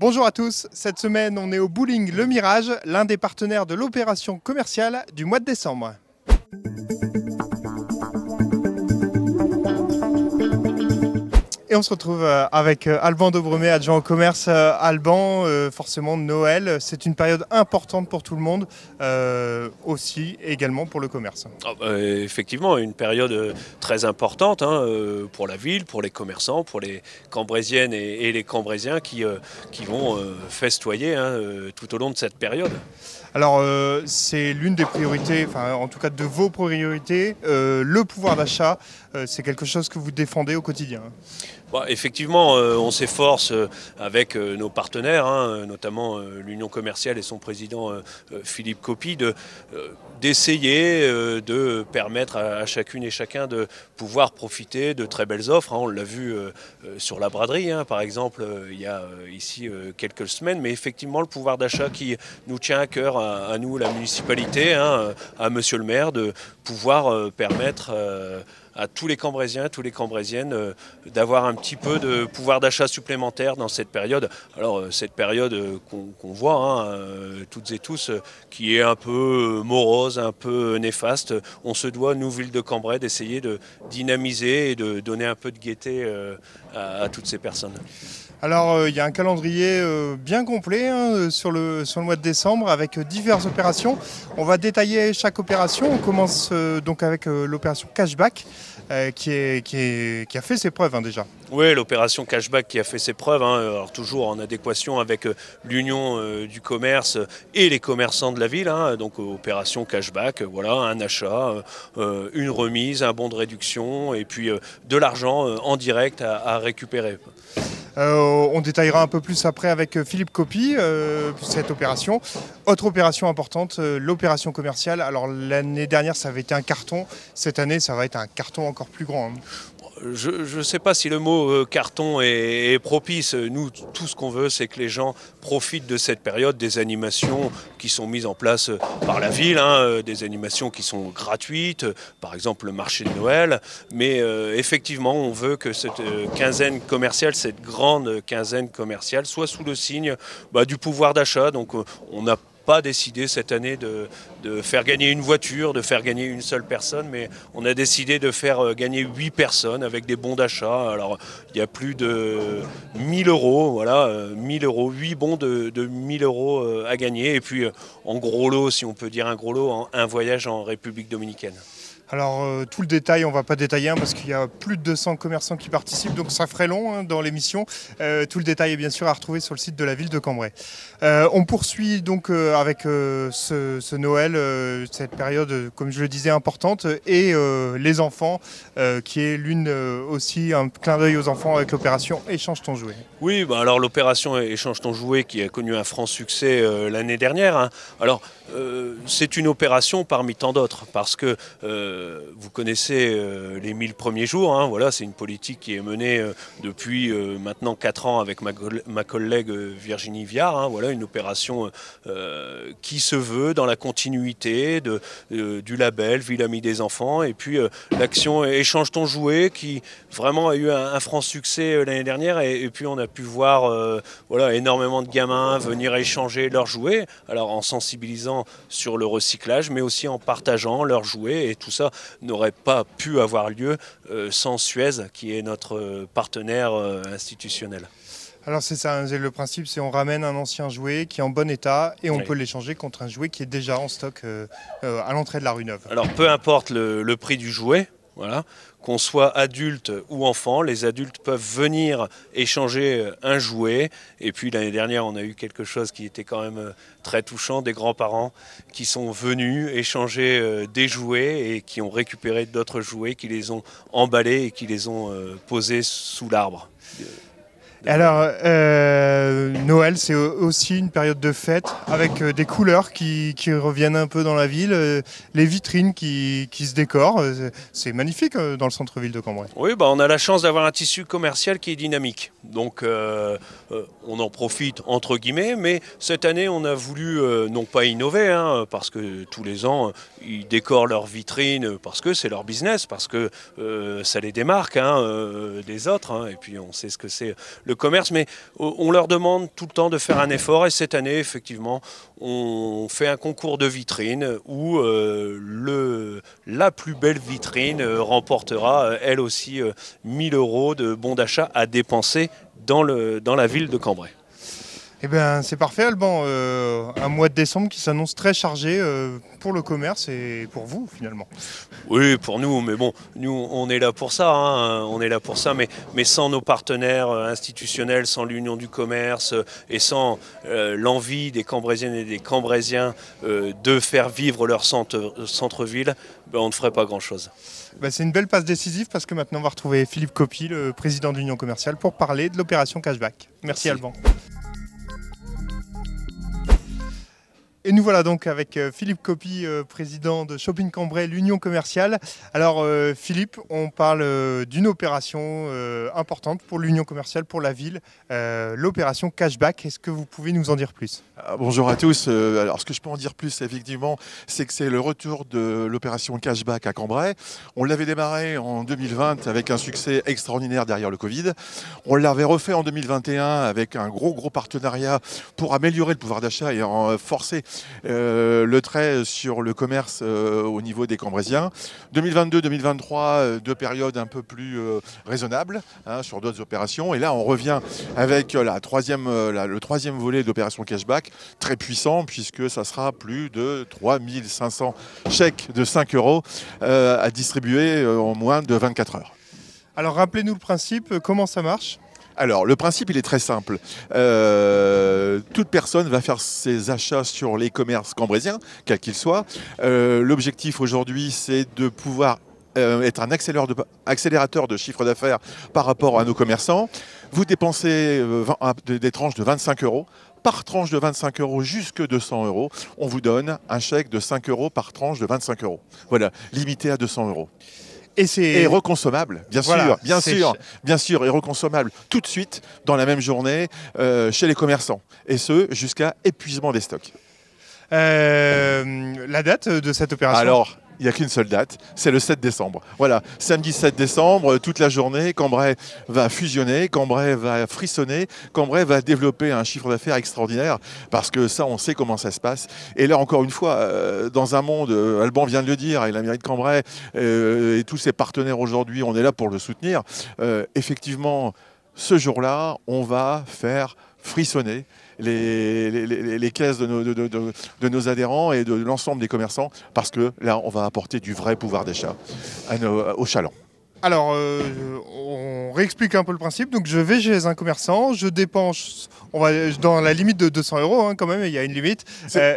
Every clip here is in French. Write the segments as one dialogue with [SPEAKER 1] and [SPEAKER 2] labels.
[SPEAKER 1] Bonjour à tous, cette semaine on est au bowling Le Mirage, l'un des partenaires de l'opération commerciale du mois de décembre. Et on se retrouve avec Alban Dobremé, adjoint au commerce. Alban, forcément Noël, c'est une période importante pour tout le monde, aussi également pour le commerce.
[SPEAKER 2] Effectivement, une période très importante pour la ville, pour les commerçants, pour les Cambrésiennes et les Cambrésiens qui vont festoyer tout au long de cette période.
[SPEAKER 1] Alors c'est l'une des priorités, enfin en tout cas de vos priorités, le pouvoir d'achat, c'est quelque chose que vous défendez au quotidien.
[SPEAKER 2] Effectivement, on s'efforce avec nos partenaires, notamment l'Union commerciale et son président Philippe Copy, d'essayer de permettre à chacune et chacun de pouvoir profiter de très belles offres. On l'a vu sur la braderie, par exemple, il y a ici quelques semaines, mais effectivement le pouvoir d'achat qui nous tient à cœur, à nous, la municipalité, à monsieur le maire, de pouvoir permettre à tous les Cambrésiens, tous les Cambrésiennes, d'avoir un petit peu de pouvoir d'achat supplémentaire dans cette période. Alors cette période qu'on voit toutes et tous, qui est un peu morose, un peu néfaste, on se doit, nous, ville de Cambrai, d'essayer de dynamiser et de donner un peu de gaieté à toutes ces personnes.
[SPEAKER 1] Alors il y a un calendrier bien complet sur le mois de décembre avec diverses opérations. On va détailler chaque opération. On commence donc avec l'opération Cashback qui a fait ses preuves déjà.
[SPEAKER 2] Oui, l'opération Cashback qui a fait ses preuves, alors toujours en adéquation avec l'Union du commerce et les commerçants de la ville. Donc opération Cashback, voilà, un achat, une remise, un bon de réduction et puis de l'argent en direct à récupérer.
[SPEAKER 1] On détaillera un peu plus après avec Philippe Copy cette opération. Autre opération importante, l'opération commerciale. Alors l'année dernière ça avait été un carton, cette année ça va être un carton encore plus grand.
[SPEAKER 2] Je ne sais pas si le mot carton est propice. Nous, tout ce qu'on veut, c'est que les gens profitent de cette période, des animations qui sont mises en place par la ville, des animations qui sont gratuites, par exemple le marché de Noël. Mais effectivement, on veut que cette quinzaine commerciale, cette grande quinzaine commerciale, soit sous le signe du pouvoir d'achat. Donc on n'a pas décidé cette année de faire gagner une voiture, de faire gagner une seule personne, mais on a décidé de faire gagner 8 personnes avec des bons d'achat. Alors il y a plus de 1000 euros, voilà, 1000 euros, 8 bons de 1000 euros à gagner. Et puis en gros lot, si on peut dire un gros lot, un voyage en République dominicaine.
[SPEAKER 1] Alors tout le détail, on ne va pas détailler parce qu'il y a plus de 200 commerçants qui participent, donc ça ferait long dans l'émission. Tout le détail est bien sûr à retrouver sur le site de la ville de Cambrai. On poursuit donc avec ce Noël, cette période, comme je le disais, importante, et les enfants, qui est l'une aussi, un clin d'œil aux enfants avec l'opération Échange ton jouet.
[SPEAKER 2] Oui, alors l'opération Échange ton jouet qui a connu un franc succès l'année dernière. Alors c'est une opération parmi tant d'autres parce que vous connaissez les 1000 premiers jours, voilà, c'est une politique qui est menée depuis maintenant 4 ans avec ma collègue Virginie Viard, voilà, une opération qui se veut dans la continuité du label Ville Amie des enfants, et puis l'action Échange ton jouet qui vraiment a eu un franc succès l'année dernière, et puis on a pu voir voilà, énormément de gamins venir échanger leurs jouets, alors en sensibilisant sur le recyclage, mais aussi en partageant leurs jouets, et tout ça n'aurait pas pu avoir lieu sans Suez, qui est notre partenaire institutionnel.
[SPEAKER 1] Alors c'est ça, le principe, c'est on ramène un ancien jouet qui est en bon état et on peut l'échanger contre un jouet qui est déjà en stock à l'entrée de la rue Neuve.
[SPEAKER 2] Alors peu importe le prix du jouet, voilà, qu'on soit adulte ou enfant, les adultes peuvent venir échanger un jouet. Et puis l'année dernière, on a eu quelque chose qui était quand même très touchant, des grands-parents qui sont venus échanger des jouets et qui ont récupéré d'autres jouets, qui les ont emballés et qui les ont posés sous l'arbre.
[SPEAKER 1] Alors, Noël, c'est aussi une période de fête avec des couleurs qui reviennent un peu dans la ville, les vitrines qui se décorent. C'est magnifique dans le centre-ville de Cambrai.
[SPEAKER 2] Oui, on a la chance d'avoir un tissu commercial qui est dynamique. Donc, on en profite entre guillemets, mais cette année, on a voulu non pas innover, parce que tous les ans, ils décorent leurs vitrines parce que c'est leur business, parce que ça les démarque des autres. Et puis, on sait ce que c'est le commerce, mais on leur demande tout le temps de faire un effort. Et cette année, effectivement, on fait un concours de vitrine où la plus belle vitrine remportera, elle aussi, 1 000 € de bons d'achat à dépenser dans la ville de Cambrai.
[SPEAKER 1] Eh bien, c'est parfait, Alban. Un mois de décembre qui s'annonce très chargé pour le commerce et pour vous, finalement.
[SPEAKER 2] Oui, pour nous, mais bon, nous, on est là pour ça, hein, on est là pour ça, mais sans nos partenaires institutionnels, sans l'Union du commerce et sans l'envie des Cambraisiennes et des Cambraisiens de faire vivre leur centre-ville, ben, on ne ferait pas grand-chose.
[SPEAKER 1] Ben, c'est une belle passe décisive parce que maintenant, on va retrouver Philippe Copy, le président de l'Union commerciale, pour parler de l'opération Cashback. Merci. Alban. Et nous voilà donc avec Philippe Copy, président de Shopping Cambrai, l'Union commerciale. Alors Philippe, on parle d'une opération importante pour l'Union commerciale, pour la ville, l'opération Cashback. Est-ce que vous pouvez nous en dire plus ?
[SPEAKER 3] Bonjour à tous. Alors ce que je peux en dire plus, effectivement, c'est que c'est le retour de l'opération Cashback à Cambrai. On l'avait démarré en 2020 avec un succès extraordinaire derrière le Covid. On l'avait refait en 2021 avec un gros partenariat pour améliorer le pouvoir d'achat et forcer le trait sur le commerce au niveau des Cambraisiens. 2022-2023, deux périodes un peu plus raisonnables sur d'autres opérations. Et là, on revient avec le troisième volet d'opération Cashback, très puissant puisque ça sera plus de 3500 chèques de 5 € à distribuer en moins de 24 heures.
[SPEAKER 1] Alors rappelez-nous le principe, comment ça marche ?
[SPEAKER 3] Alors, le principe, il est très simple. Toute personne va faire ses achats sur les commerces cambraisiens, quels qu'ils soient. L'objectif aujourd'hui, c'est de pouvoir être un accélérateur de chiffre d'affaires par rapport à nos commerçants. Vous dépensez des tranches de 25 €. Par tranche de 25 € jusque 200 €, on vous donne un chèque de 5 € par tranche de 25 €. Voilà, limité à 200 €. Et reconsommable, bien sûr, et reconsommable tout de suite dans la même journée chez les commerçants. Et ce, jusqu'à épuisement des stocks.
[SPEAKER 1] La date de cette opération ?
[SPEAKER 3] Alors, il n'y a qu'une seule date, c'est le 7 décembre. Voilà, samedi 7 décembre, toute la journée, Cambrai va fusionner, Cambrai va frissonner, Cambrai va développer un chiffre d'affaires extraordinaire, parce que ça, on sait comment ça se passe. Et là, encore une fois, dans un monde, Alban vient de le dire, et la mairie de Cambrai et tous ses partenaires aujourd'hui, on est là pour le soutenir. Effectivement, ce jour-là, on va faire frissonner les caisses de nos adhérents et de l'ensemble des commerçants, parce que là, on va apporter du vrai pouvoir d'achat aux chalands.
[SPEAKER 1] Alors, on réexplique un peu le principe. Donc, je vais chez un commerçant, je dépense, dans la limite de 200 € quand même, il y a une limite.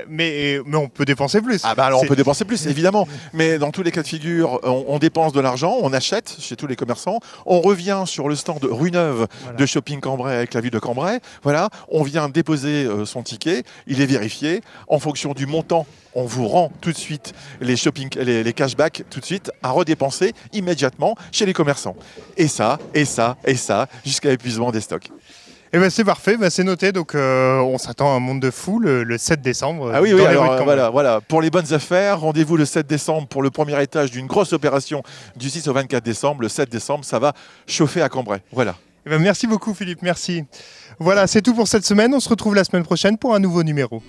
[SPEAKER 1] Mais on peut dépenser plus.
[SPEAKER 3] Ah bah alors on peut dépenser plus, évidemment. Mais dans tous les cas de figure, on dépense de l'argent, on achète chez tous les commerçants. On revient sur le stand rue Neuve de Shopping Cambrai avec la ville de Cambrai. Voilà, on vient déposer son ticket, il est vérifié. En fonction du montant, on vous rend tout de suite les cashbacks tout de suite à redépenser immédiatement chez les commerçants. Et ça, jusqu'à épuisement des stocks.
[SPEAKER 1] Eh ben c'est parfait, c'est noté. Donc on s'attend à un monde de fou le 7 décembre.
[SPEAKER 3] Ah oui, alors voilà. Pour les bonnes affaires, rendez-vous le 7 décembre pour le premier étage d'une grosse opération du 6 au 24 décembre. Le 7 décembre, ça va chauffer à Cambrai. Voilà.
[SPEAKER 1] Eh ben merci beaucoup Philippe, merci. Voilà, c'est tout pour cette semaine. On se retrouve la semaine prochaine pour un nouveau numéro.